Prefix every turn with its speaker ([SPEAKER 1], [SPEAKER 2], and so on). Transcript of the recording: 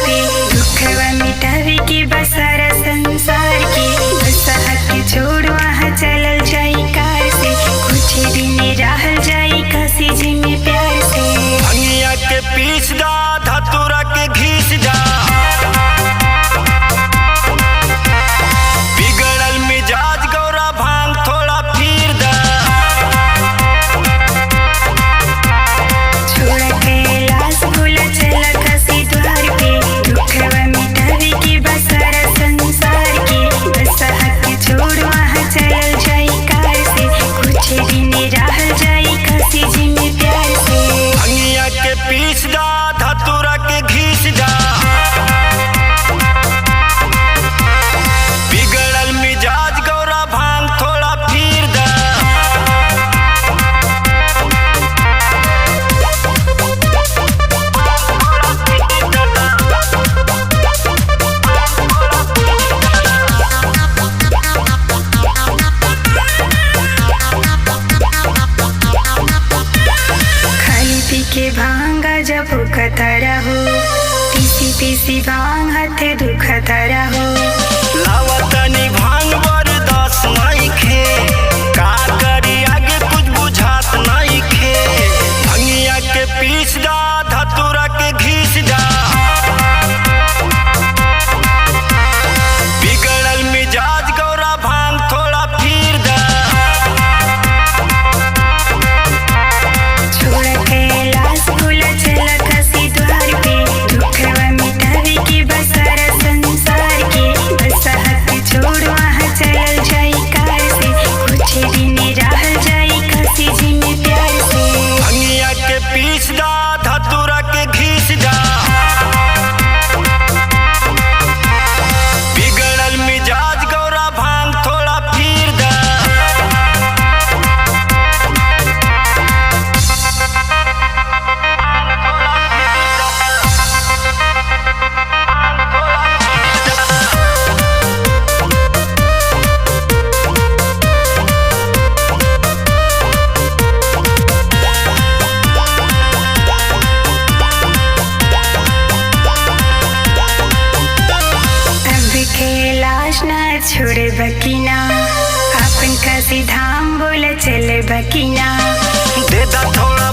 [SPEAKER 1] पे दुखवा मिटावे के बसारा संसार के बसा के छोड़ वहाँ चलल जाई कार से कुछ दिन रहल जाई काशी जी में प्यार से।
[SPEAKER 2] भंगिया के पीस दा धतूरा के घीस जा बिगड़ल मिजाज गौरा भांग थोड़ा फिर दा
[SPEAKER 1] छोड़ कैलाश भूला चला काशी द्वार पे दुखवा मिटावे के बसारा संसार के बसा के छोड़ वहाँ चलल जाई कार से कुछ दिन रहल जाई काशी जी में प्यार से।
[SPEAKER 2] भंगिया के पीस दा धतूरा के घीस जा बिगड़ल मिजाज गौरा भांग थोड़ा फिर दा
[SPEAKER 1] खाली पी के भांगा जब भूखता हो पीसी पीसी भांग हाथ दुखता हो।
[SPEAKER 2] लावतनी भांग बरदास नइखे का करी आगे कुछ बुझात नइखे भंगिया के पीस दा धतूरा के घीस जा बिगड़ल मिजाज गौरा भांग थोड़ा फिर दा
[SPEAKER 1] छोड़ कैलाश भूला चला काशी द्वार पे दुखवा मिटावे के बसारा संसार के बसा के छोड़ वहाँ चलल जाई कार से कुछ दिन रहल जाई काशी जी में प्यार से।
[SPEAKER 2] भंगिया के पीस दा धतूरा के घीस जा बिगड़ल मिजाज गौरा भांग थोड़ा फिर दा
[SPEAKER 1] अब कैलाश ना छोड़े बकीना अपन काशी धाम बोला चले बकीना
[SPEAKER 2] दे दा थोड़ा